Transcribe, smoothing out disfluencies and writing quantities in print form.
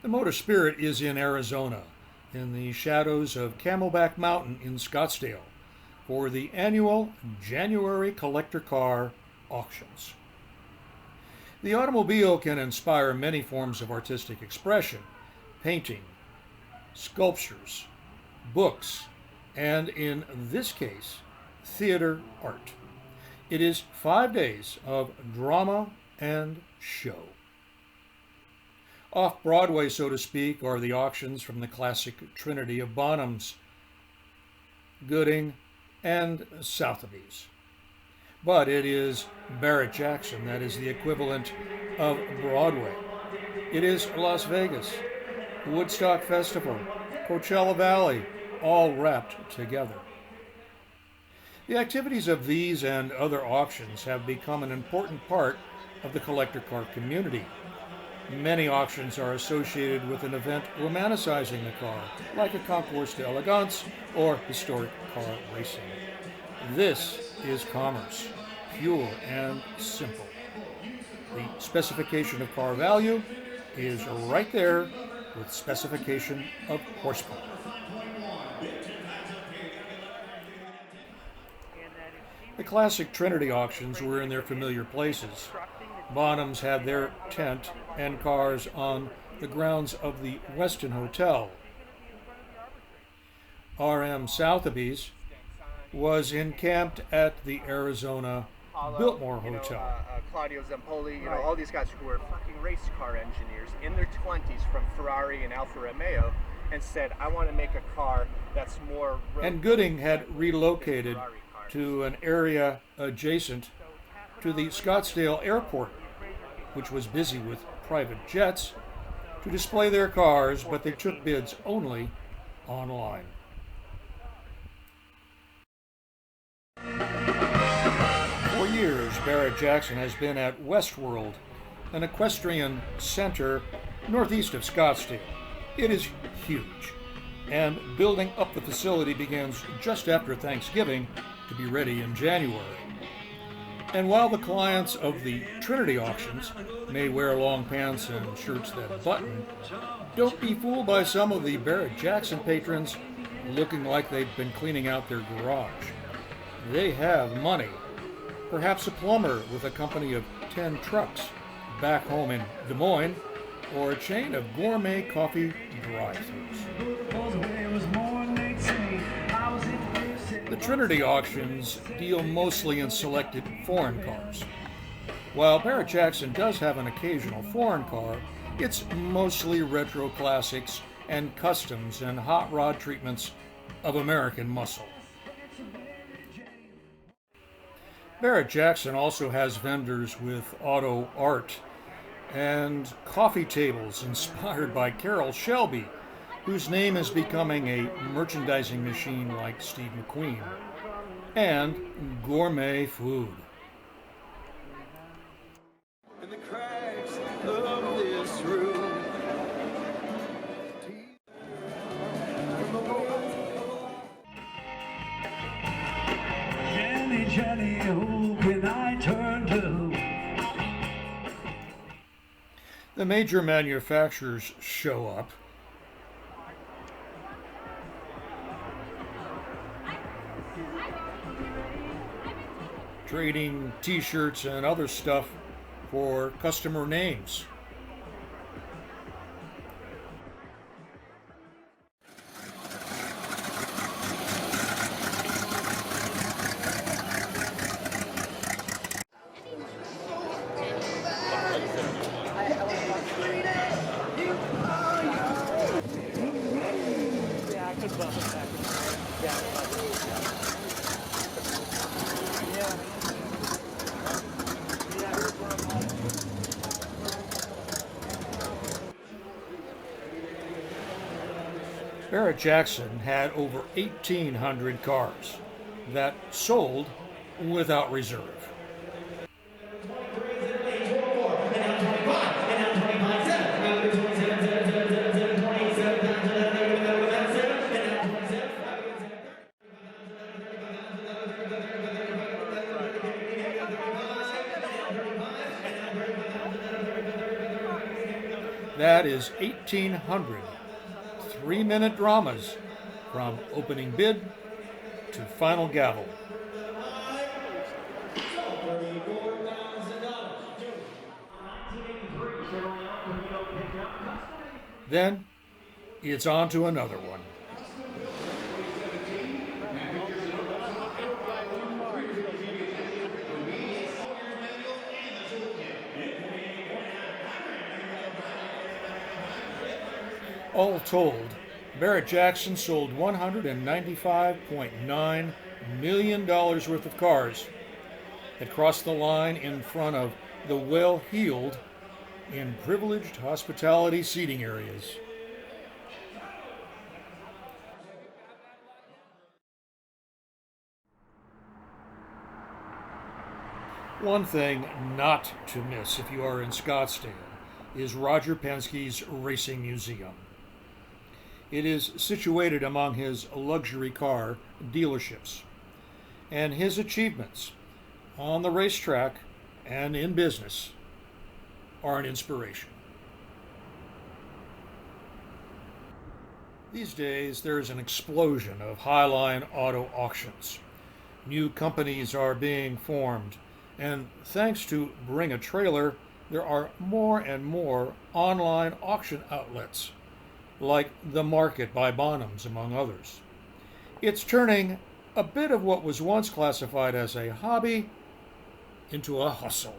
The Motor Spirit is in Arizona, in the shadows of Camelback Mountain in Scottsdale, for the annual January collector car auctions. The automobile can inspire many forms of artistic expression: painting, sculptures, books, and in this case, theater art. It is 5 days of drama and show. Off Broadway, so to speak, are the auctions from the classic trinity of Bonhams, Gooding, and Sotheby's. But it is Barrett-Jackson that is the equivalent of Broadway. It is Las Vegas, Woodstock Festival, Coachella Valley, all wrapped together. The activities of these and other auctions have become an important part of the collector car community. Many auctions are associated with an event romanticizing the car, like a concours d'elegance or historic car racing. This is commerce, pure and simple. The specification of car value is right there with specification of horsepower. The classic Trinity auctions were in their familiar places. Bonhams had their tent and cars on the grounds of the Westin Hotel. R.M. Sotheby's was encamped at the Arizona Biltmore Hotel. Claudio Zampoli, all these guys who were fucking race car engineers in their 20s from Ferrari and Alfa Romeo, and said, I want to make a car that's more... And Gooding had relocated to an area adjacent to the Scottsdale Airport, which was busy with private jets, to display their cars, but they took bids only online. For years, Barrett-Jackson has been at Westworld, an equestrian center northeast of Scottsdale. It is huge, and building up the facility begins just after Thanksgiving to be ready in January. And while the clients of the Trinity auctions may wear long pants and shirts that button, don't be fooled by some of the Barrett-Jackson patrons looking like they've been cleaning out their garage. They have money. Perhaps a plumber with a company of 10 trucks back home in Des Moines, or a chain of gourmet coffee drive-thrus. The Trinity auctions deal mostly in selected foreign cars. While Barrett-Jackson does have an occasional foreign car, it's mostly retro classics and customs and hot rod treatments of American muscle. Barrett-Jackson also has vendors with auto art and coffee tables inspired by Carroll Shelby, whose name is becoming a merchandising machine like Steve McQueen, and gourmet food. In the cracks of this room. Jenny, Jenny, who can I turn to? The major manufacturers show up. Trading t-shirts and other stuff for customer names. Barrett-Jackson had over 1,800 cars that sold without reserve. That is 1,800 3-minute dramas from opening bid to final gavel. Then it's on to another one. All told, Barrett-Jackson sold $195.9 million worth of cars that crossed the line in front of the well-heeled in privileged hospitality seating areas. One thing not to miss if you are in Scottsdale is Roger Penske's Racing Museum. It is situated among his luxury car dealerships, and his achievements on the racetrack and in business are an inspiration. These days, there is an explosion of highline auto auctions. New companies are being formed, and thanks to Bring a Trailer, there are more and more online auction outlets, like The Market by Bonhams, among others. It's turning a bit of what was once classified as a hobby into a hustle.